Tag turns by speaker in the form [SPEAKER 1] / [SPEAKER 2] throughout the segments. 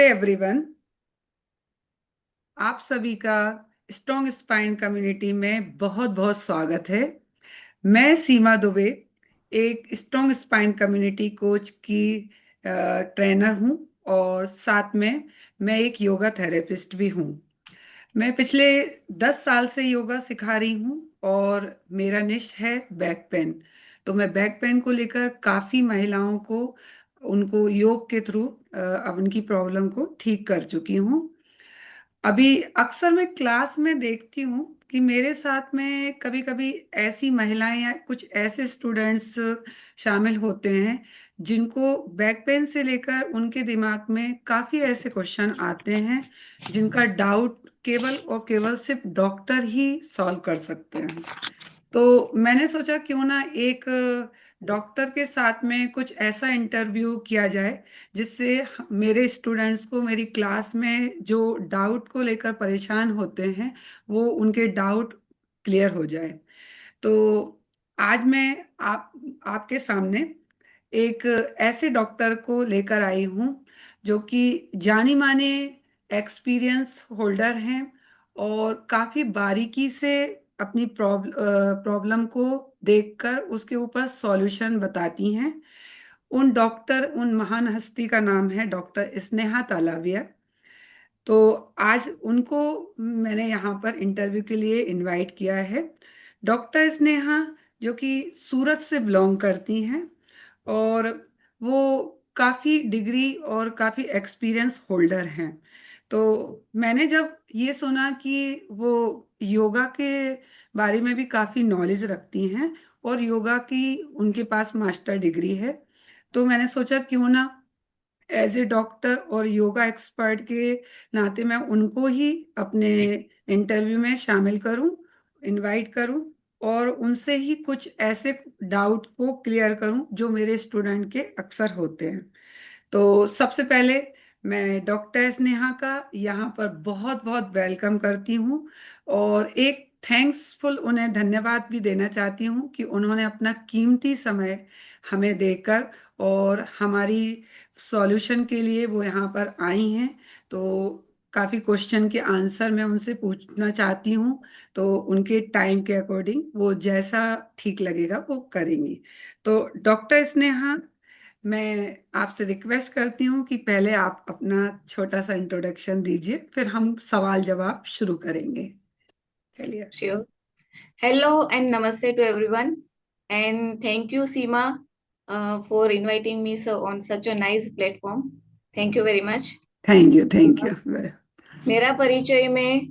[SPEAKER 1] Everyone, आप सभी का स्ट्रॉन्ग स्पाइन कम्युनिटी में बहुत बहुत स्वागत है। मैं सीमा दुबे एक स्ट्रॉन्ग स्पाइन कम्युनिटी कोच की ट्रेनर हूं और साथ में मैं एक योगा थेरेपिस्ट भी हूं। मैं पिछले 10 साल से योगा सिखा रही हूं और मेरा निश है बैक पेन। तो मैं बैक पेन को लेकर काफ़ी महिलाओं को उनको योग के थ्रू अब उनकी प्रॉब्लम को ठीक कर चुकी हूँ। अभी अक्सर मैं क्लास में देखती हूँ कि मेरे साथ में कभी कभी ऐसी महिलाएं या कुछ ऐसे स्टूडेंट्स शामिल होते हैं जिनको बैक पेन से लेकर उनके दिमाग में काफ़ी ऐसे क्वेश्चन आते हैं जिनका डाउट केवल और केवल सिर्फ डॉक्टर ही सॉल्व कर सकते हैं। तो मैंने सोचा क्यों ना एक डॉक्टर के साथ में कुछ ऐसा इंटरव्यू किया जाए जिससे मेरे स्टूडेंट्स को मेरी क्लास में जो डाउट को लेकर परेशान होते हैं वो उनके डाउट क्लियर हो जाए। तो आज मैं आप आपके सामने एक ऐसे डॉक्टर को लेकर आई हूँ जो कि जानी माने एक्सपीरियंस होल्डर हैं और काफ़ी बारीकी से अपनी प्रॉब्लम को देखकर उसके ऊपर सॉल्यूशन बताती हैं। उन महान हस्ती का नाम है डॉक्टर स्नेहा तालाविया। तो आज उनको मैंने यहाँ पर इंटरव्यू के लिए इनवाइट किया है। डॉक्टर स्नेहा जो कि सूरत से बिलोंग करती हैं और वो काफ़ी डिग्री और काफ़ी एक्सपीरियंस होल्डर हैं। तो मैंने जब ये सुना कि वो योगा के बारे में भी काफ़ी नॉलेज रखती हैं और योगा की उनके पास मास्टर डिग्री है, तो मैंने सोचा क्यों ना एज ए डॉक्टर और योगा एक्सपर्ट के नाते मैं उनको ही अपने इंटरव्यू में शामिल करूं, इनवाइट करूं और उनसे ही कुछ ऐसे डाउट को क्लियर करूं जो मेरे स्टूडेंट के अक्सर होते हैं। तो सबसे पहले मैं डॉक्टर स्नेहा का यहाँ पर बहुत बहुत वेलकम करती हूँ और एक थैंक्सफुल उन्हें धन्यवाद भी देना चाहती हूँ कि उन्होंने अपना कीमती समय हमें देकर और हमारी सॉल्यूशन के लिए वो यहाँ पर आई हैं। तो काफ़ी क्वेश्चन के आंसर मैं उनसे पूछना चाहती हूँ, तो उनके टाइम के अकॉर्डिंग वो जैसा ठीक लगेगा वो करेंगी। तो डॉक्टर स्नेहा, मैं आपसे रिक्वेस्ट करती हूँ कि पहले आप अपना छोटा सा इंट्रोडक्शन दीजिए, फिर हम सवाल जवाब शुरू करेंगे। चलिए।
[SPEAKER 2] Sure. Hello and namaste to everyone. And thank you, Seema, for inviting me on such a nice platform. Thank you very much.
[SPEAKER 1] Thank you, thank
[SPEAKER 2] Uh,
[SPEAKER 1] you.
[SPEAKER 2] मेरा परिचय में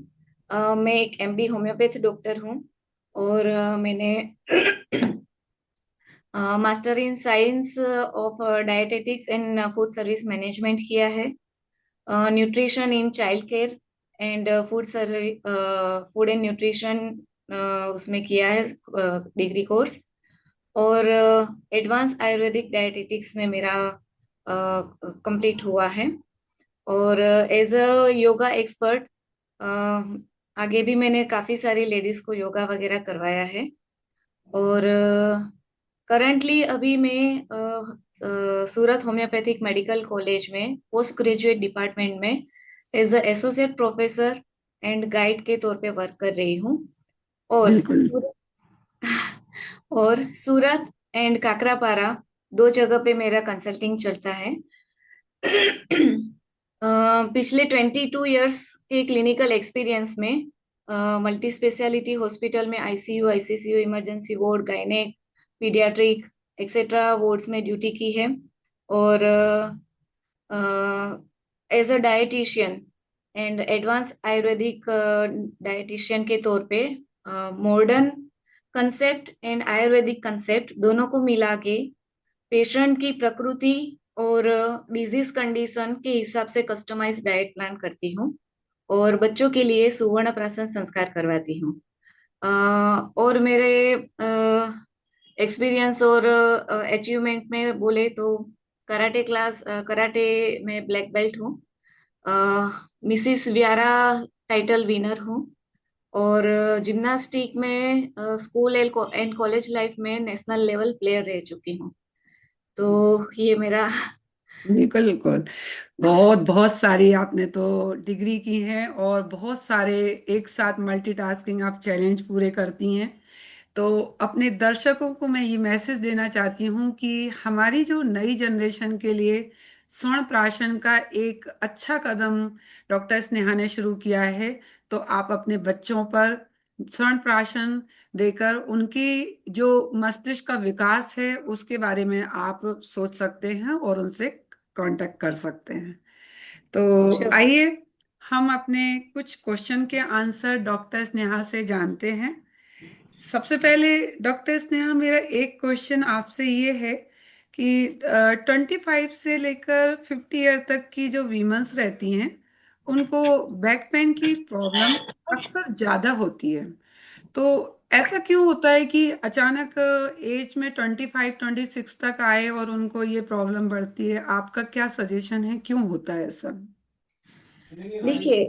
[SPEAKER 2] मैं एक एमडी होम्योपैथ डॉक्टर हूँ और मैंने master in science of dietetics and food service management किया है। Nutrition in child care and food and nutrition उसमें किया है डिग्री कोर्स। और एडवांस आयुर्वेदिक डायटेटिक्स में मेरा कंप्लीट हुआ है। और एज अ योगा एक्सपर्ट आगे भी मैंने काफी सारी लेडीज को योगा वगैरह करवाया है। और करंटली अभी मैं सूरत होम्योपैथिक मेडिकल कॉलेज में पोस्ट ग्रेजुएट डिपार्टमेंट में as a associate professor and guide के तौर पे वर्क कर रही हूँ। और
[SPEAKER 1] बिल्कुल।
[SPEAKER 2] और सूरत एंड काकरापारा दो जगह पे मेरा कंसल्टिंग चलता है। पिछले 22 इयर्स के क्लिनिकल एक्सपीरियंस में मल्टी स्पेशलिटी हॉस्पिटल में ICU, ICCU, emergency ward, gynaec, paediatric etcetera wards में ड्यूटी की है। और as a dietitian and advance Ayurvedic dietitian के तौर पे modern concept and Ayurvedic concept दोनों को मिला के पेशेंट की प्रकृति और डिजीज कंडीशन के हिसाब से कस्टमाइज डाइट प्लान करती हूँ और बच्चों के लिए सुवर्ण प्राशन संस्कार करवाती हूँ। और मेरे एक्सपीरियंस और अचीवमेंट में बोले तो कराटे में ब्लैक बेल्ट हूँ। मिसिस व्यारा टाइटल विनर हूँ। और जिम्नास्टिक में स्कूल एंड कॉलेज लाइफ में नेशनल लेवल प्लेयर रह चुकी हूँ। तो ये मेरा
[SPEAKER 1] बिल्कुल बिल्कुल। बहुत बहुत सारी आपने तो डिग्री की है, और बहुत सारे एक साथ मल्टीटास्किंग आप चैलेंज पूरे करती हैं। तो अपने दर्शकों को मैं ये मैसेज देना चाहती हूँ कि हमारी जो नई जनरेशन के लिए स्वर्ण प्राशन का एक अच्छा कदम डॉक्टर स्नेहा ने शुरू किया है। तो आप अपने बच्चों पर स्वर्ण प्राशन देकर उनकी जो मस्तिष्क का विकास है उसके बारे में आप सोच सकते हैं और उनसे कांटेक्ट कर सकते हैं। तो
[SPEAKER 2] श्योर।
[SPEAKER 1] आइए हम अपने कुछ क्वेश्चन के आंसर डॉक्टर स्नेहा से जानते हैं। सबसे पहले डॉक्टर स्नेहा, मेरा एक क्वेश्चन आपसे ये है कि 25 से लेकर 50 ईयर तक की जो वीमेंस रहती हैं उनको बैक पेन की प्रॉब्लम अक्सर ज्यादा होती है। तो ऐसा क्यों होता है कि अचानक एज में 25 26 तक आए और उनको ये प्रॉब्लम बढ़ती है? आपका क्या सजेशन है, क्यों होता है ऐसा?
[SPEAKER 2] देखिए,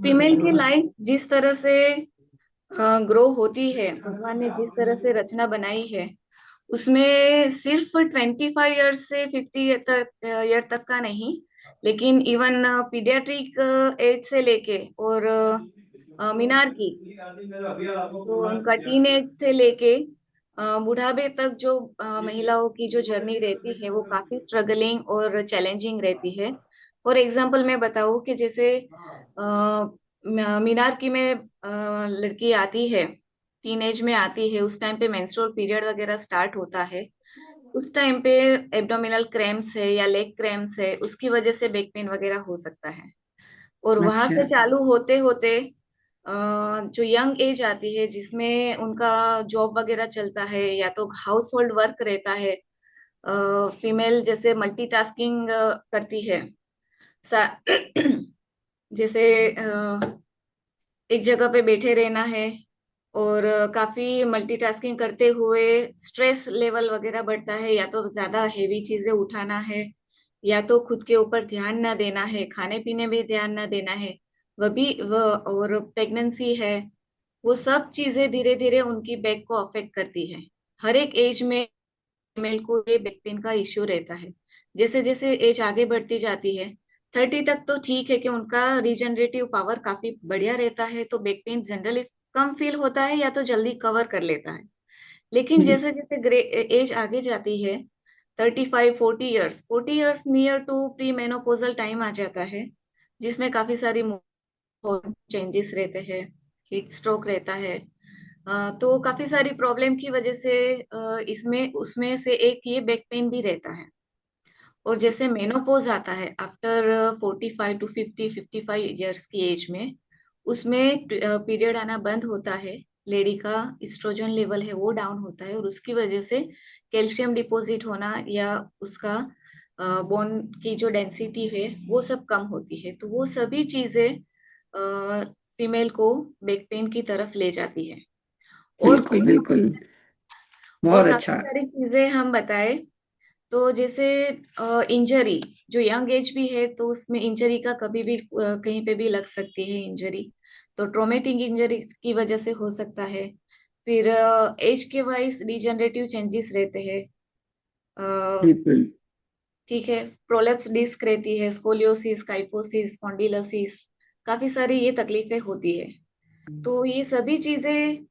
[SPEAKER 2] फीमेल की लाइफ जिस तरह से ग्रो होती है, भगवान ने जिस तरह से रचना बनाई है, उसमें सिर्फ 25 ईयर्स से 50 ईयर तक का नहीं, लेकिन इवन पीडियाट्रिक एज से लेके और मीनार की, तो उनका टीन एज से लेके बुढ़ापे तक जो महिलाओं की जो जर्नी रहती है वो काफी स्ट्रगलिंग और चैलेंजिंग रहती है। फॉर एग्जाम्पल मैं बताऊं कि जैसे मीनार की में लड़की आती है, टीनेज में आती है, उस टाइम पे मेंस्ट्रुअल पीरियड वगैरह स्टार्ट होता है। उस टाइम पे एब्डोमिनल क्रैम्प्स है या लेग क्रैम्प्स है, उसकी वजह से बैक पेन वगैरह हो सकता है। और वहां
[SPEAKER 1] अच्छा।
[SPEAKER 2] से चालू होते होते जो यंग एज आती है जिसमें उनका जॉब वगैरह चलता है या तो हाउस होल्ड वर्क रहता है, फीमेल जैसे मल्टीटास्किंग करती है। जैसे एक जगह पे बैठे रहना है और काफी मल्टीटास्किंग करते हुए स्ट्रेस लेवल वगैरह बढ़ता है, या तो ज्यादा हेवी चीजें उठाना है, या तो खुद के ऊपर ध्यान ना देना है, खाने पीने में ध्यान ना देना है, वह और प्रेगनेंसी है। वो सब चीजें धीरे धीरे उनकी बैक को अफेक्ट करती है। हर एक एज में फीमेल को ये बैक पेन का इश्यू रहता है। जैसे जैसे एज आगे बढ़ती जाती है, 30 तक तो ठीक है कि उनका रीजनरेटिव पावर काफी बढ़िया रहता है, तो बैक पेन जनरली कम फील होता है या तो जल्दी कवर कर लेता है। लेकिन
[SPEAKER 1] जी।
[SPEAKER 2] जैसे जैसे ग्रे एज आगे जाती है, 35 40 years, 40 years near to premenopausal time आ जाता है, जिसमें काफी सारी चेंजेस रहते हैं, हीट स्ट्रोक रहता है। तो काफी सारी प्रॉब्लम की वजह से इसमें उसमें से एक ये बैक पेन भी रहता है। और जैसे मेनोपोज आता है आफ्टर 45 to 50 55 ईयर्स की एज में, उसमें पीरियड आना बंद होता है, लेडी का इस्ट्रोजन लेवल है वो डाउन होता है, और उसकी वजह से कैल्शियम डिपॉजिट होना या उसका बोन की जो डेंसिटी है वो सब कम होती है। तो वो सभी चीजें फीमेल को बैक पेन की तरफ ले जाती है। और
[SPEAKER 1] बिल्कुल बिल्कुल।
[SPEAKER 2] और
[SPEAKER 1] बहुत
[SPEAKER 2] काफी
[SPEAKER 1] अच्छा।
[SPEAKER 2] सारी चीजें हम बताए, तो जैसे इंजरी, जो यंग एज भी है तो उसमें इंजरी का कभी भी कहीं पे भी लग सकती है इंजरी, तो ट्रोमेटिक इंजरी की वजह से हो सकता है। फिर एज के वाइज डिजनरेटिव चेंजेस रहते हैं।
[SPEAKER 1] बिल्कुल
[SPEAKER 2] ठीक है, प्रोलेप्स डिस्क रहती है, स्कोलियोसिस, काइफोसिस, स्पॉन्डिलोसिस, काफी सारी ये तकलीफें होती है। तो ये सभी चीजें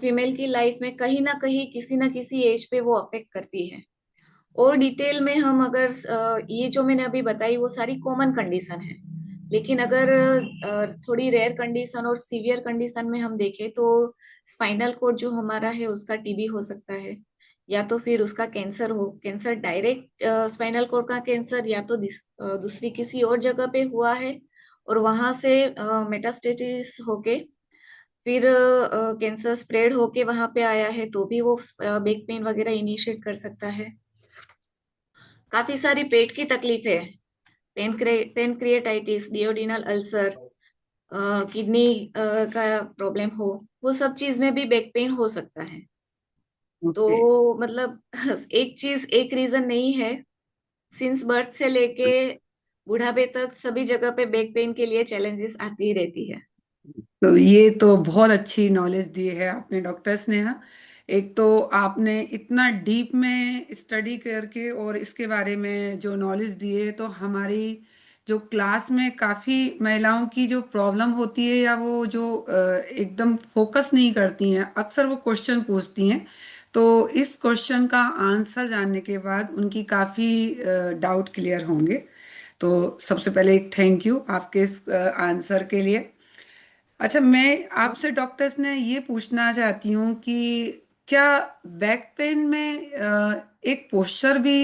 [SPEAKER 2] फीमेल की लाइफ में कहीं ना कहीं किसी ना किसी एज पे वो अफेक्ट करती है। और डिटेल में हम अगर ये जो मैंने अभी बताई वो सारी कॉमन कंडीशन है, लेकिन अगर थोड़ी रेयर कंडीशन और सीवियर कंडीशन में हम देखें तो स्पाइनल कोड जो हमारा है उसका टीबी हो सकता है, या तो फिर उसका कैंसर हो, कैंसर डायरेक्ट स्पाइनल कोड का कैंसर, या तो दूसरी किसी और जगह पे हुआ है और वहां से मेटास्टेसिस होके फिर कैंसर स्प्रेड होके वहां पे आया है, तो भी वो बैक पेन वगैरह इनिशिएट कर सकता है। काफी सारी पेट की तकलीफ है, पेनक्रिएटाइटिस, डिओडिनल अल्सर, किडनी का प्रॉब्लम हो, वो सब चीज में भी बैक पेन हो सकता है।
[SPEAKER 1] ओके।
[SPEAKER 2] तो मतलब एक चीज एक रीजन नहीं है, सिंस बर्थ से लेके बुढ़ापे तक सभी जगह पे बैक पेन के लिए चैलेंजेस आती ही रहती है।
[SPEAKER 1] तो ये तो बहुत अच्छी नॉलेज दी है आपने डॉक्टर स्नेहा। एक तो आपने इतना डीप में स्टडी करके और इसके बारे में जो नॉलेज दिए, तो हमारी जो क्लास में काफ़ी महिलाओं की जो प्रॉब्लम होती है, या वो जो एकदम फोकस नहीं करती हैं, अक्सर वो क्वेश्चन पूछती हैं। तो इस क्वेश्चन का आंसर जानने के बाद उनकी काफ़ी डाउट क्लियर होंगे। तो सबसे पहले एक थैंक यू आपके इस आंसर के लिए। अच्छा, मैं आपसे डॉक्टर्स ने ये पूछना चाहती हूँ कि क्या बैक पेन में एक पोस्चर भी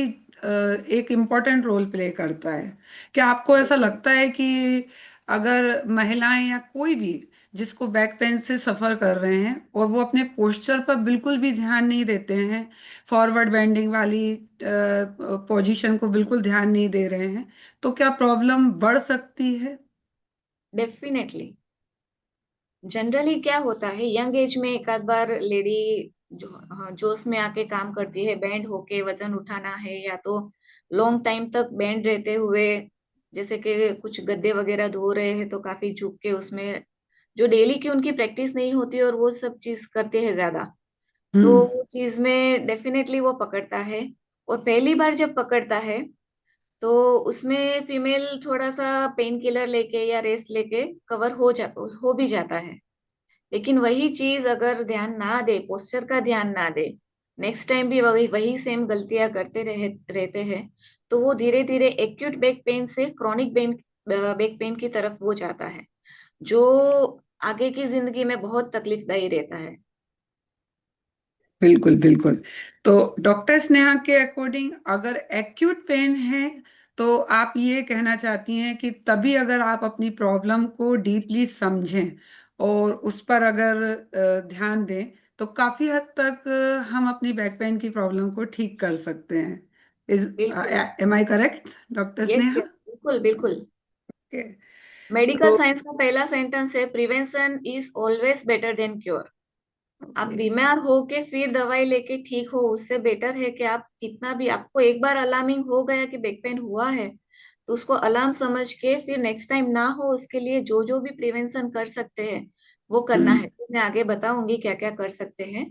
[SPEAKER 1] एक इम्पोर्टेंट रोल प्ले करता है? क्या आपको ऐसा लगता है कि अगर महिलाएं या कोई भी जिसको बैक पेन से सफ़र कर रहे हैं और वो अपने पोस्चर पर बिल्कुल भी ध्यान नहीं देते हैं, फॉरवर्ड बेंडिंग वाली पोजीशन को बिल्कुल ध्यान नहीं दे रहे हैं, तो क्या प्रॉब्लम बढ़ सकती है?
[SPEAKER 2] डेफिनेटली। जनरली क्या होता है, यंग एज में एक आध बार लेडी जो हाँ, जोश में आके काम करती है, बैंड होके वजन उठाना है, या तो लॉन्ग टाइम तक बैंड रहते हुए, जैसे कि कुछ गद्दे वगैरह धो रहे हैं तो काफी झुक के उसमें, जो डेली की उनकी प्रैक्टिस नहीं होती और वो सब चीज करते हैं ज्यादा, तो
[SPEAKER 1] हम्म।
[SPEAKER 2] वो चीज में डेफिनेटली वो पकड़ता है। और पहली बार जब पकड़ता है तो उसमें फीमेल थोड़ा सा पेन किलर लेके या रेस्ट लेके कवर हो भी जाता है। लेकिन वही चीज अगर ध्यान ना दे, पोस्चर का ध्यान ना दे, नेक्स्ट टाइम भी वही वही सेम गलतियां रहते हैं, तो वो धीरे धीरे एक्यूट बैक पेन से क्रॉनिक बैक पेन की तरफ वो जाता है, जो आगे की जिंदगी में बहुत तकलीफदायी रहता है।
[SPEAKER 1] बिल्कुल बिल्कुल। तो डॉक्टर स्नेहा के अकॉर्डिंग अगर एक्यूट पेन है, तो आप ये कहना चाहती हैं कि तभी अगर आप अपनी प्रॉब्लम को डीपली समझें और उस पर अगर ध्यान दें, तो काफी हद तक हम अपनी बैक पेन की प्रॉब्लम को ठीक कर सकते हैं। इज
[SPEAKER 2] बिल्कुल।
[SPEAKER 1] Am I correct doctor
[SPEAKER 2] yes
[SPEAKER 1] Sneha?
[SPEAKER 2] Yes, बिल्कुल बिल्कुल।
[SPEAKER 1] ओके।
[SPEAKER 2] मेडिकल
[SPEAKER 1] तो
[SPEAKER 2] साइंस का पहला सेंटेंस है, prevention is always better than cure. आप
[SPEAKER 1] ओके।
[SPEAKER 2] बीमार हो के फिर दवाई लेके ठीक हो, उससे बेटर है कि आप कितना भी, आपको एक बार अलार्मिंग हो गया कि बैक पेन हुआ है, तो उसको अलार्म समझ के फिर नेक्स्ट टाइम ना हो उसके लिए जो जो भी प्रिवेंशन कर सकते हैं वो करना
[SPEAKER 1] हम्म।
[SPEAKER 2] है। तो मैं आगे बताऊंगी क्या क्या कर सकते हैं।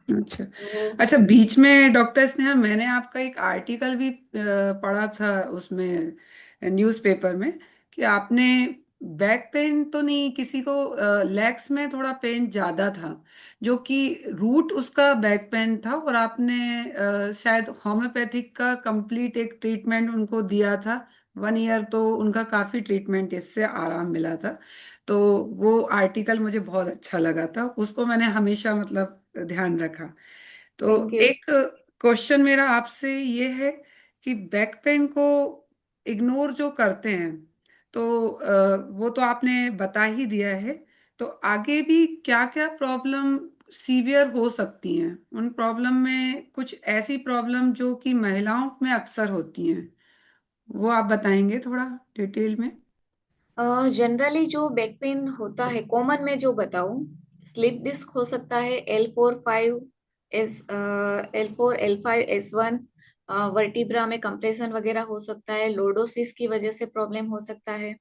[SPEAKER 1] अच्छा।
[SPEAKER 2] तो
[SPEAKER 1] अच्छा, बीच में डॉक्टर स्नेहा मैंने आपका एक आर्टिकल भी पढ़ा था उसमें, न्यूज़पेपर में, कि आपने बैक पेन तो नहीं, किसी को लेग्स में थोड़ा पेन ज्यादा था, जो कि रूट उसका बैक पेन था, और आपने शायद होम्योपैथिक का कंप्लीट एक ट्रीटमेंट उनको दिया था। 1 ईयर तो उनका काफी ट्रीटमेंट, इससे आराम मिला था। तो वो आर्टिकल मुझे बहुत अच्छा लगा था, उसको मैंने हमेशा मतलब ध्यान रखा। तो
[SPEAKER 2] थैंक यू।
[SPEAKER 1] एक क्वेश्चन मेरा आपसे ये है कि बैक पेन को इग्नोर जो करते हैं, तो वो तो आपने बता ही दिया है। तो आगे भी क्या क्या प्रॉब्लम सीवियर हो सकती हैं? उन प्रॉब्लम में कुछ ऐसी प्रॉब्लम जो कि महिलाओं में अक्सर होती हैं, वो आप बताएंगे थोड़ा डिटेल में?
[SPEAKER 2] जनरली जो बैक पेन होता है, कॉमन में जो बताऊं, स्लिप डिस्क हो सकता है, L4 L5 S1, वर्टिब्रा में कंप्रेशन वगैरह हो सकता है, लोडोसिस की वजह से प्रॉब्लम हो सकता है।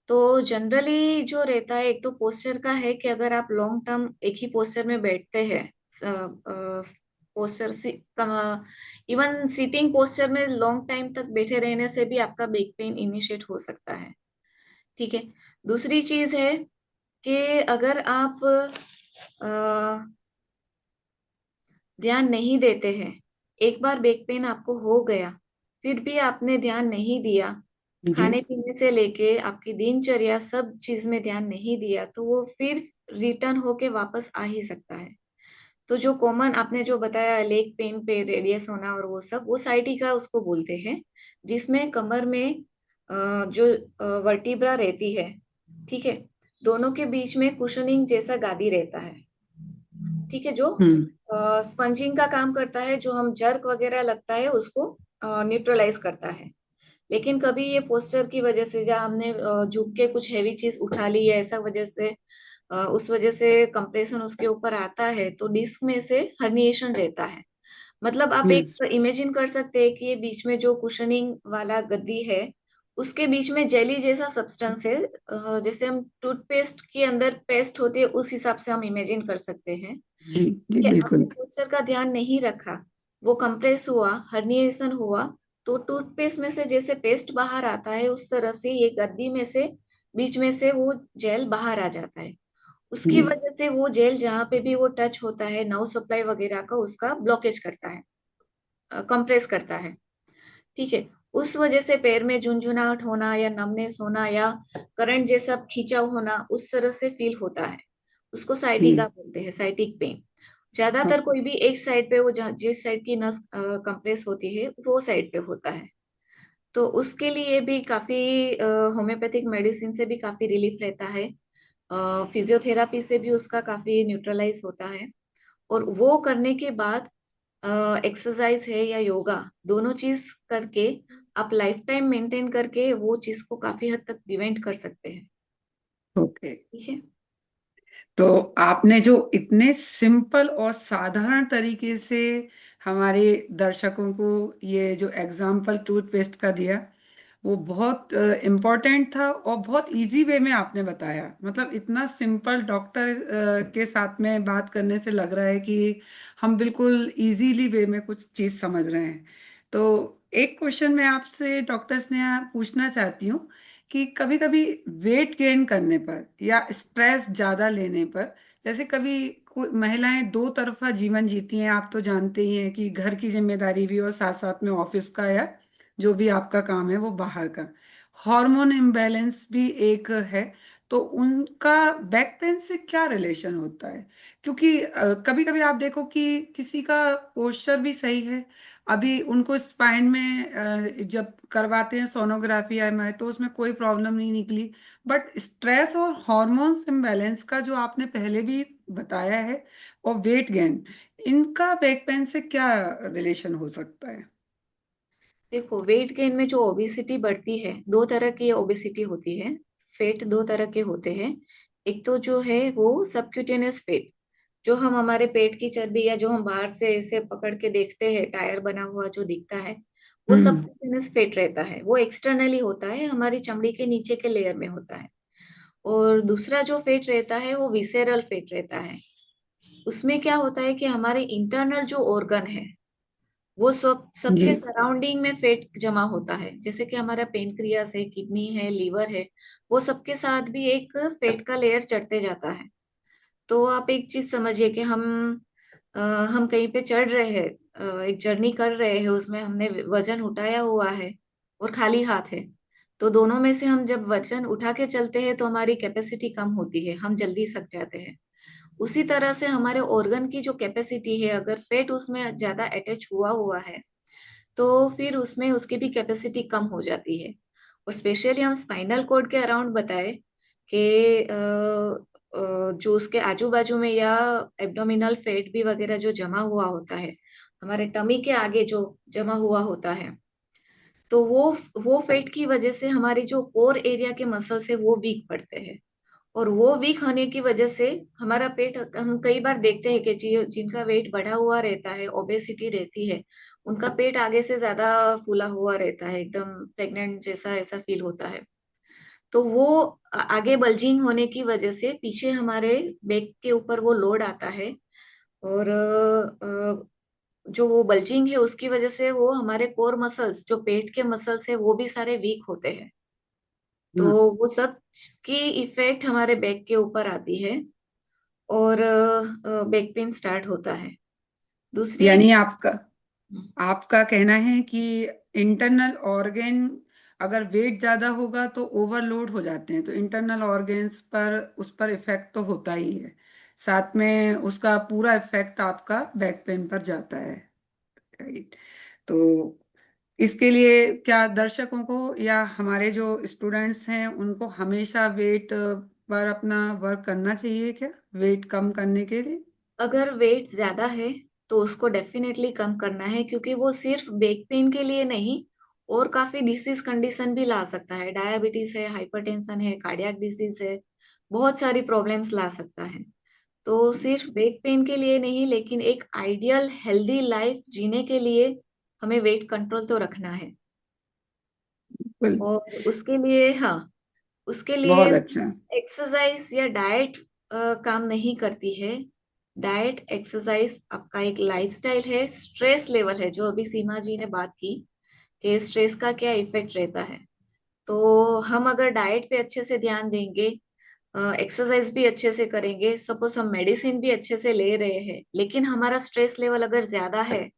[SPEAKER 2] तो जनरली जो रहता है, एक तो पोस्चर का है कि अगर आप लॉन्ग टर्म एक ही पोस्चर में बैठते हैं, पोस्चर इवन सीटिंग पोस्चर में लॉन्ग टाइम तक बैठे रहने से भी आपका बैक पेन इनिशिएट हो सकता है। ठीक है। दूसरी चीज है कि अगर आप ध्यान नहीं देते हैं, एक बार बैक पेन आपको हो गया, फिर भी आपने ध्यान नहीं दिया,
[SPEAKER 1] जी।
[SPEAKER 2] खाने पीने से लेके आपकी दिनचर्या सब चीज में ध्यान नहीं दिया, तो वो फिर रिटर्न होके वापस आ ही सकता है। तो जो कॉमन आपने जो बताया, लेग पेन पे रेडियस होना और वो सब, वो साइटिका उसको बोलते हैं, जिसमें कमर में जो वर्टिब्रा रहती है, ठीक है, दोनों के बीच में कुशनिंग जैसा गादी रहता है, ठीक है, जो
[SPEAKER 1] हम्म।
[SPEAKER 2] स्पंजिंग का काम करता है, जो हम जर्क वगैरह लगता है उसको न्यूट्रलाइज करता है। लेकिन कभी ये पोस्चर की वजह से, जहाँ हमने झुक के कुछ हैवी चीज उठा ली है, ऐसा वजह से उस वजह से कंप्रेशन उसके ऊपर आता है, तो डिस्क में से हर्निएशन रहता है। मतलब आप
[SPEAKER 1] यस।
[SPEAKER 2] एक इमेजिन कर सकते हैं कि ये बीच में जो कुशनिंग वाला गद्दी है, उसके बीच में जेली जैसा सब्सटेंस है, जैसे हम टूथपेस्ट के अंदर पेस्ट होती है, उस हिसाब से हम इमेजिन कर सकते हैं।
[SPEAKER 1] जी जी
[SPEAKER 2] कि आपने
[SPEAKER 1] बिल्कुल।
[SPEAKER 2] पोस्चर का ध्यान नहीं रखा, वो कंप्रेस हुआ, हर्निएशन हुआ, तो टूथपेस्ट में से जैसे पेस्ट बाहर आता है उस तरह से ये गद्दी में से बीच में से वो जेल बाहर आ जाता है। उसकी
[SPEAKER 1] जी
[SPEAKER 2] वजह से वो जेल जहाँ पे भी वो टच होता है नर्व सप्लाई वगैरह का उसका ब्लॉकेज करता है, कंप्रेस करता है। ठीक है। उस वजह से पैर में झुनझुनाहट होना या नमनेस होना या करंट जैसा खींचाव होना उस तरह से फील होता है। उसको साइटिका
[SPEAKER 1] जी।
[SPEAKER 2] बोलते हैं, साइटिक पेन। ज्यादातर
[SPEAKER 1] हाँ,
[SPEAKER 2] कोई भी एक साइड पे वो जिस साइड की नस कंप्रेस होती है वो साइड पे होता है। तो उसके लिए भी काफी होम्योपैथिक मेडिसिन से भी काफी रिलीफ रहता है। फिजियोथेरापी से भी उसका काफी न्यूट्रलाइज होता है। और वो करने के बाद एक्सरसाइज है या योगा, दोनों चीज करके आप लाइफ टाइम मेंटेन करके वो चीज को काफी हद तक प्रिवेंट कर सकते हैं।
[SPEAKER 1] ओके।
[SPEAKER 2] ठीक है।
[SPEAKER 1] तो आपने जो इतने सिंपल और साधारण तरीके से हमारे दर्शकों को ये जो एग्जाम्पल टूथपेस्ट का दिया, वो बहुत इम्पोर्टेंट था और बहुत इजी वे में आपने बताया। मतलब इतना सिंपल, डॉक्टर के साथ में बात करने से लग रहा है कि हम बिल्कुल इजीली वे में कुछ चीज़ समझ रहे हैं। तो एक क्वेश्चन मैं आपसे डॉक्टर स्नेहा पूछना चाहती हूँ कि कभी कभी वेट गेन करने पर या स्ट्रेस ज़्यादा लेने पर, जैसे कभी महिलाएं दो तरफा जीवन जीती हैं, आप तो जानते ही हैं कि घर की जिम्मेदारी भी और साथ साथ में ऑफिस का या जो भी आपका काम है वो बाहर का, हार्मोन इम्बैलेंस भी एक है। तो उनका बैक पेन से क्या रिलेशन होता है? क्योंकि कभी कभी आप देखो कि किसी का पोस्चर भी सही है, अभी उनको स्पाइन में जब करवाते हैं सोनोग्राफी एमआरआई तो उसमें कोई प्रॉब्लम नहीं निकली, बट स्ट्रेस और हार्मोन्स इम्बैलेंस का जो आपने पहले भी बताया है, और वेट गेन, इनका बैक पेन से क्या रिलेशन हो सकता है?
[SPEAKER 2] देखो, वेट गेन में जो ओबिसिटी बढ़ती है, दो तरह की ओबिसिटी होती है। फेट दो तरह के होते हैं। एक तो जो है वो सबक्यूटेनियस फेट, जो हम हमारे पेट की चर्बी या जो हम बाहर से ऐसे पकड़ के देखते हैं टायर बना हुआ जो दिखता है, वो
[SPEAKER 1] हम्म।
[SPEAKER 2] सबक्यूटेनियस फेट रहता है। वो एक्सटर्नली होता है, हमारी चमड़ी के नीचे के लेयर में होता है। और दूसरा जो फेट रहता है वो विसेरल फेट रहता है। उसमें क्या होता है कि हमारे इंटरनल जो ऑर्गन है वो
[SPEAKER 1] जी
[SPEAKER 2] सबके सराउंडिंग में फेट जमा होता है। जैसे कि हमारा पेनक्रियास है, किडनी है, लीवर है, वो सबके साथ भी एक फेट का लेयर चढ़ते जाता है। तो आप एक चीज समझिए कि हम कहीं पे चढ़ रहे हैं, एक जर्नी कर रहे हैं, उसमें हमने वजन उठाया हुआ है और खाली हाथ है। तो दोनों में से हम जब वजन उठा के चलते हैं तो हमारी कैपेसिटी कम होती है, हम जल्दी थक जाते हैं। उसी तरह से हमारे ऑर्गन की जो कैपेसिटी है, अगर फेट उसमें ज्यादा अटैच हुआ हुआ है तो फिर उसमें उसकी भी कैपेसिटी कम हो जाती है। और स्पेशली हम स्पाइनल कॉर्ड के अराउंड बताए कि जो उसके आजू बाजू में या एब्डोमिनल फैट भी वगैरह जो जमा हुआ होता है, हमारे टमी के आगे जो जमा हुआ होता है, तो वो फैट की वजह से हमारी जो कोर एरिया के मसल्स है वो वीक पड़ते हैं। और वो वीक होने की वजह से हमारा पेट, हम कई बार देखते हैं कि जिनका वेट बढ़ा हुआ रहता है, ओबेसिटी रहती है, उनका पेट आगे से ज्यादा फूला हुआ रहता है, एकदम प्रेग्नेंट जैसा ऐसा फील होता है। तो वो आगे बल्जिंग होने की वजह से पीछे हमारे बैक के ऊपर वो लोड आता है। और जो वो बल्जिंग है उसकी वजह से वो हमारे कोर मसल्स, जो पेट के मसल्स है, वो भी सारे वीक होते हैं। तो
[SPEAKER 1] हाँ।
[SPEAKER 2] वो सब की इफेक्ट हमारे बैक के ऊपर आती है और बैक पेन स्टार्ट होता है। दूसरी एक।
[SPEAKER 1] यानी आपका आपका कहना है कि इंटरनल ऑर्गन अगर वेट ज्यादा होगा तो ओवरलोड हो जाते हैं, तो इंटरनल ऑर्गन्स पर उस पर इफेक्ट तो होता ही है, साथ में उसका पूरा इफेक्ट आपका बैक पेन पर जाता है। राइट। तो इसके लिए क्या दर्शकों को या हमारे जो स्टूडेंट्स हैं उनको हमेशा वेट पर अपना वर्क करना चाहिए क्या, वेट कम करने के लिए?
[SPEAKER 2] अगर वेट ज्यादा है तो उसको डेफिनेटली कम करना है, क्योंकि वो सिर्फ बैक पेन के लिए नहीं और काफी डिसीज कंडीशन भी ला सकता है। डायबिटीज है, हाइपरटेंशन है, कार्डियक डिसीज है, बहुत सारी प्रॉब्लम्स ला सकता है। तो सिर्फ बैक पेन के लिए नहीं, लेकिन एक आइडियल हेल्दी लाइफ जीने के लिए हमें वेट कंट्रोल तो रखना है।
[SPEAKER 1] बिल्कुल।
[SPEAKER 2] और उसके लिए, हाँ, उसके लिए
[SPEAKER 1] बहुत अच्छा।
[SPEAKER 2] एक्सरसाइज या डाइट काम नहीं करती है। डाइट एक्सरसाइज आपका एक लाइफस्टाइल है, स्ट्रेस लेवल है, जो अभी सीमा जी ने बात की कि स्ट्रेस का क्या इफेक्ट रहता है। तो हम अगर डाइट पे अच्छे से ध्यान देंगे, एक्सरसाइज भी अच्छे से करेंगे, सपोज हम मेडिसिन भी अच्छे से ले रहे हैं, लेकिन हमारा स्ट्रेस लेवल अगर ज्यादा है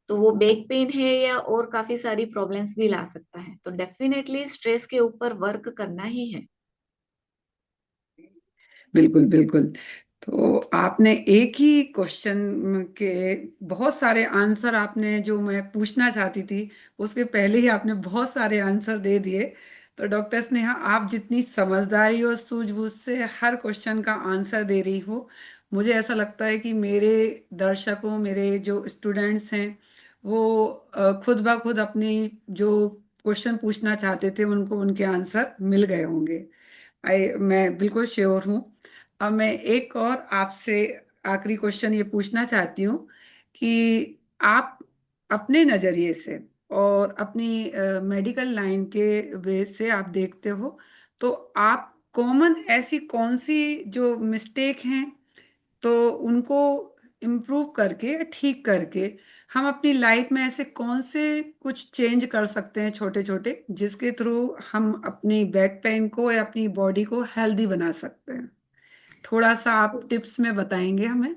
[SPEAKER 2] तो वो बैक पेन है या और काफी सारी प्रॉब्लम्स भी ला सकता है। तो डेफिनेटली स्ट्रेस के ऊपर वर्क करना ही है।
[SPEAKER 1] बिल्कुल बिल्कुल। तो आपने एक ही क्वेश्चन के बहुत सारे आंसर, आपने जो मैं पूछना चाहती थी उसके पहले ही आपने बहुत सारे आंसर दे दिए। तो डॉक्टर स्नेहा, आप जितनी समझदारी और सूझबूझ से हर क्वेश्चन का आंसर दे रही हो, मुझे ऐसा लगता है कि मेरे दर्शकों, मेरे जो स्टूडेंट्स हैं, वो खुद ब खुद अपनी जो क्वेश्चन पूछना चाहते थे उनको उनके आंसर मिल गए होंगे। मैं बिल्कुल श्योर हूँ। अब मैं एक और आपसे आखिरी क्वेश्चन ये पूछना चाहती हूँ कि आप अपने नज़रिए से और अपनी मेडिकल लाइन के बेस से आप देखते हो, तो आप कॉमन ऐसी कौन सी जो मिस्टेक हैं, तो उनको इम्प्रूव करके, ठीक करके, हम अपनी लाइफ में ऐसे कौन से कुछ चेंज कर सकते हैं छोटे छोटे, जिसके थ्रू हम अपनी बैक पेन को या अपनी बॉडी को हेल्दी बना सकते हैं? थोड़ा सा आप टिप्स में बताएंगे हमें?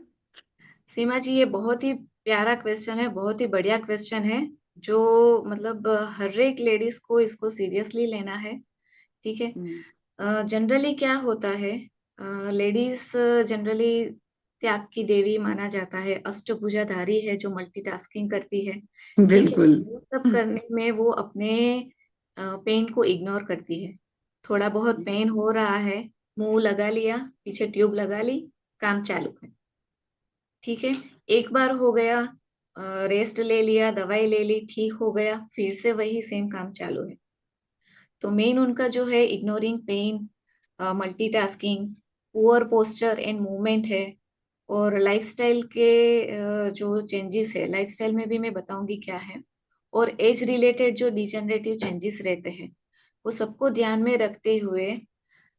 [SPEAKER 2] सीमा जी, ये बहुत ही प्यारा क्वेश्चन है, बहुत ही बढ़िया क्वेश्चन है, जो मतलब हर एक लेडीज को इसको सीरियसली लेना है। ठीक है।
[SPEAKER 1] हम्म,
[SPEAKER 2] जनरली क्या होता है, लेडीज जनरली त्याग की देवी माना जाता है, अष्टभुजाधारी है जो मल्टीटास्किंग करती है। ठीक है।
[SPEAKER 1] बिल्कुल।
[SPEAKER 2] वो सब करने में वो अपने पेन को इग्नोर करती है। थोड़ा बहुत पेन हो रहा है, मुंह लगा लिया, पीछे ट्यूब लगा ली, काम चालू है। ठीक है। एक बार हो गया, रेस्ट ले लिया, दवाई ले ली, ठीक हो गया, फिर से वही सेम काम चालू है। तो मेन उनका जो है ignoring pain, multitasking, poor posture and movement है। और लाइफस्टाइल के जो चेंजेस है, लाइफस्टाइल में भी मैं बताऊंगी क्या है। और एज रिलेटेड जो डिजेनरेटिव चेंजेस रहते हैं, वो सबको ध्यान में रखते हुए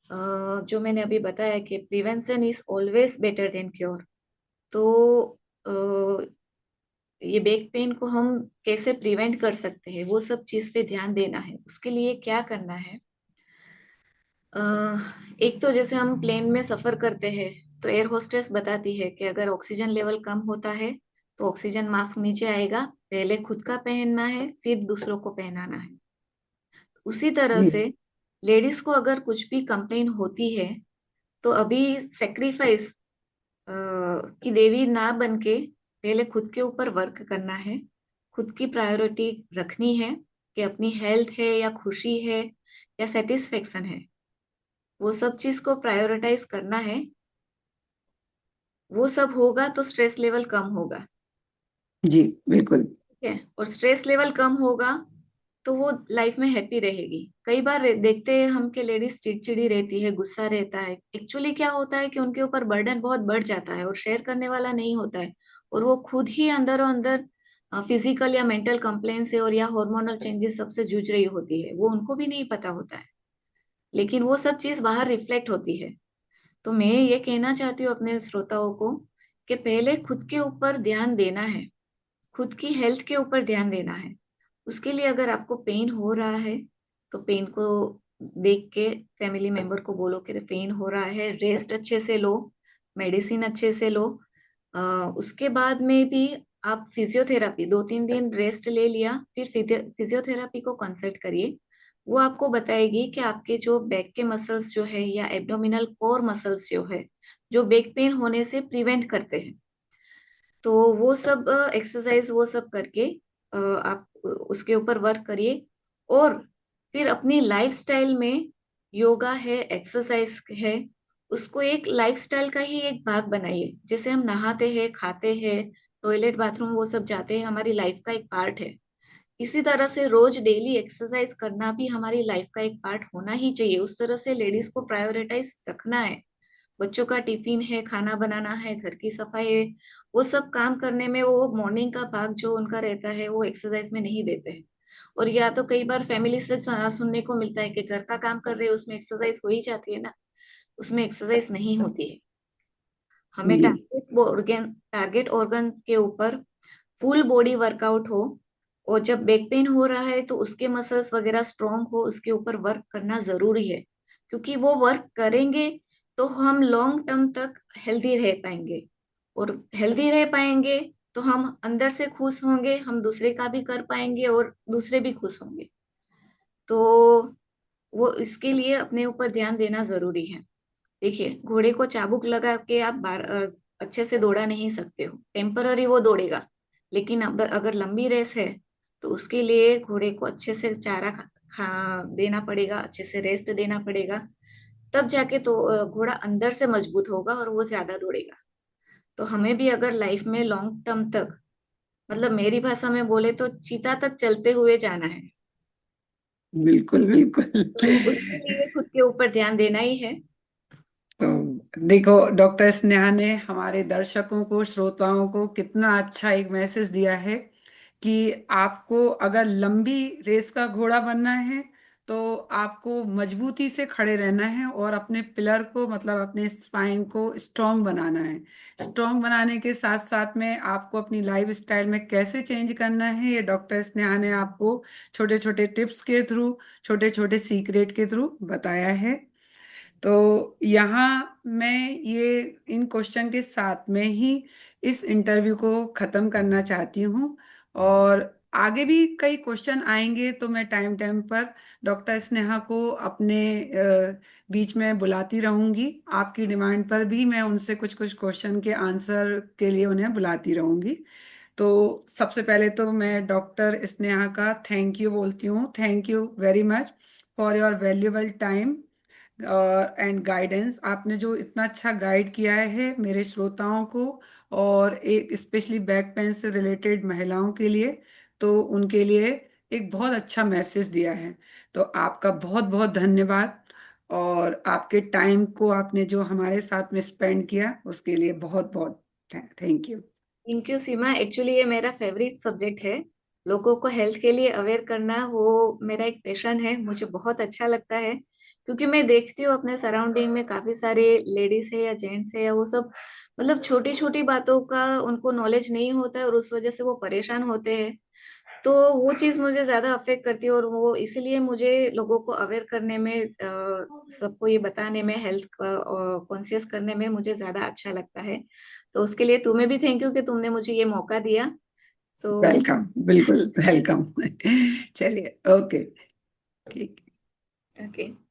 [SPEAKER 2] जो मैंने अभी बताया कि prevention is always better than cure. तो अ, ये बैक पेन को हम कैसे प्रिवेंट कर सकते हैं, वो सब चीज पे ध्यान देना है। उसके लिए क्या करना है, अ, एक तो जैसे हम प्लेन में सफर करते हैं, तो एयर होस्टेस बताती है कि अगर ऑक्सीजन लेवल कम होता है तो ऑक्सीजन मास्क नीचे आएगा, पहले खुद का पहनना है, फिर दूसरों को पहनाना है। उसी तरह
[SPEAKER 1] जी
[SPEAKER 2] से लेडीज को अगर कुछ भी कंप्लेन होती है, तो अभी सेक्रीफाइस की देवी ना बन के पहले खुद के ऊपर वर्क करना है। खुद की प्रायोरिटी रखनी है कि अपनी हेल्थ है या खुशी है या सेटिस्फेक्शन है, वो सब चीज को प्रायोरिटाइज करना है। वो सब होगा तो स्ट्रेस लेवल कम होगा।
[SPEAKER 1] जी बिल्कुल।
[SPEAKER 2] ठीक है। और स्ट्रेस लेवल कम होगा तो वो लाइफ में हैप्पी रहेगी। कई बार देखते हैं हम कि लेडीज चिड़चिड़ी रहती है, गुस्सा रहता है, एक्चुअली क्या होता है कि उनके ऊपर बर्डन बहुत बढ़ जाता है और शेयर करने वाला नहीं होता है। और वो खुद ही अंदरों अंदर फिजिकल या मेंटल कंप्लेन से और या हार्मोनल चेंजेस सबसे जूझ रही होती है, वो उनको भी नहीं पता होता है, लेकिन वो सब चीज बाहर रिफ्लेक्ट होती है। तो मैं ये कहना चाहती हूँ अपने श्रोताओं को कि पहले खुद के ऊपर ध्यान देना है, खुद की हेल्थ के ऊपर ध्यान देना है। उसके लिए अगर आपको पेन हो रहा है, तो पेन को देख के फैमिली मेंबर को बोलो कि पेन हो रहा है, रेस्ट अच्छे से लो, मेडिसिन अच्छे से लो। अ, उसके बाद में भी आप फिजियोथेरापी, 2-3 दिन रेस्ट ले लिया, फिर फिजियोथेरापी को कंसल्ट करिए। वो आपको बताएगी कि आपके जो बैक के मसल्स जो है या एब्डोमिनल कोर मसल्स जो है, जो बैक पेन होने से प्रिवेंट करते हैं, तो वो सब एक्सरसाइज वो सब करके आप उसके ऊपर वर्क करिए। और फिर अपनी लाइफस्टाइल में योगा है, एक्सरसाइज है, उसको एक लाइफस्टाइल का ही एक भाग बनाइए। जैसे हम नहाते हैं, खाते हैं, टॉयलेट बाथरूम वो सब जाते हैं, हमारी लाइफ का एक पार्ट है। इसी तरह से रोज डेली एक्सरसाइज करना भी हमारी लाइफ का एक पार्ट होना ही चाहिए। उस तरह से लेडीज को प्रायोरिटाइज रखना है। बच्चों का टिफिन है, खाना बनाना है, घर की सफाई है, वो सब काम करने में वो मॉर्निंग का भाग जो उनका रहता है वो एक्सरसाइज में नहीं देते हैं। और या तो कई बार फैमिली से सुनने को मिलता है कि घर का काम कर रहे हैं उसमें एक्सरसाइज हो ही जाती है ना, उसमें एक्सरसाइज नहीं होती है। हमें
[SPEAKER 1] जी।
[SPEAKER 2] टारगेट ऑर्गन के ऊपर फुल बॉडी वर्कआउट हो, और जब बैक पेन हो रहा है तो उसके मसल्स वगैरह स्ट्रांग हो, उसके ऊपर वर्क करना जरूरी है, क्योंकि वो वर्क करेंगे तो हम लॉन्ग टर्म तक हेल्दी रह पाएंगे, और हेल्दी रह पाएंगे तो हम अंदर से खुश होंगे, हम दूसरे का भी कर पाएंगे और दूसरे भी खुश होंगे। तो वो इसके लिए अपने ऊपर ध्यान देना जरूरी है। देखिए, घोड़े को चाबुक लगा के आप अच्छे से दौड़ा नहीं सकते हो, टेम्पररी वो दौड़ेगा, लेकिन अगर लंबी रेस है तो उसके लिए घोड़े को अच्छे से चारा देना पड़ेगा, अच्छे से रेस्ट देना पड़ेगा, तब जाके तो घोड़ा अंदर से मजबूत होगा और वो ज्यादा दौड़ेगा। तो हमें भी अगर लाइफ में लॉन्ग टर्म तक, मतलब मेरी भाषा में बोले तो चीता तक चलते हुए जाना है,
[SPEAKER 1] बिल्कुल बिल्कुल।
[SPEAKER 2] तो उसके लिए खुद के ऊपर ध्यान देना ही है।
[SPEAKER 1] तो देखो, डॉक्टर स्नेहा ने हमारे दर्शकों को, श्रोताओं को कितना अच्छा एक मैसेज दिया है कि आपको अगर लंबी रेस का घोड़ा बनना है तो आपको मजबूती से खड़े रहना है और अपने पिलर को, मतलब अपने स्पाइन को स्ट्रांग बनाना है। स्ट्रांग बनाने के साथ साथ में आपको अपनी लाइफ स्टाइल में कैसे चेंज करना है, ये डॉक्टर स्नेहा ने आपको छोटे छोटे टिप्स के थ्रू, छोटे छोटे सीक्रेट के थ्रू बताया है। तो यहाँ मैं ये इन क्वेश्चन के साथ में ही इस इंटरव्यू को ख़त्म करना चाहती हूँ। और आगे भी कई क्वेश्चन आएंगे तो मैं टाइम टाइम पर डॉक्टर स्नेहा को अपने बीच में बुलाती रहूंगी। आपकी डिमांड पर भी मैं उनसे कुछ कुछ क्वेश्चन के आंसर के लिए उन्हें बुलाती रहूंगी। तो सबसे पहले तो मैं डॉक्टर स्नेहा का थैंक यू बोलती हूँ। Thank you very much for your valuable time and guidance. आपने जो इतना अच्छा गाइड किया है मेरे श्रोताओं को, और एक स्पेशली बैक पेन से रिलेटेड महिलाओं के लिए, तो उनके लिए एक बहुत अच्छा मैसेज दिया है। तो आपका बहुत बहुत धन्यवाद। और आपके टाइम को आपने जो हमारे साथ में स्पेंड किया उसके लिए बहुत बहुत thank you.
[SPEAKER 2] Thank you Seema, actually ये मेरा फेवरेट सब्जेक्ट है। लोगों को हेल्थ के लिए अवेयर करना वो मेरा एक पैशन है, मुझे बहुत अच्छा लगता है, क्योंकि मैं देखती हूँ अपने सराउंडिंग में काफी सारे लेडीज है या जेंट्स है या वो सब, मतलब छोटी छोटी बातों का उनको नॉलेज नहीं होता है और उस वजह से वो परेशान होते हैं। तो वो चीज मुझे ज्यादा अफेक्ट करती है, और वो इसीलिए मुझे लोगों को अवेयर करने में, सबको ये बताने में, हेल्थ कॉन्शियस करने में मुझे ज्यादा अच्छा लगता है। तो उसके लिए तुम्हें भी थैंक यू कि तुमने मुझे ये मौका दिया। सो
[SPEAKER 1] वेलकम, बिल्कुल वेलकम। चलिए, ओके, ठीक।
[SPEAKER 2] ओके।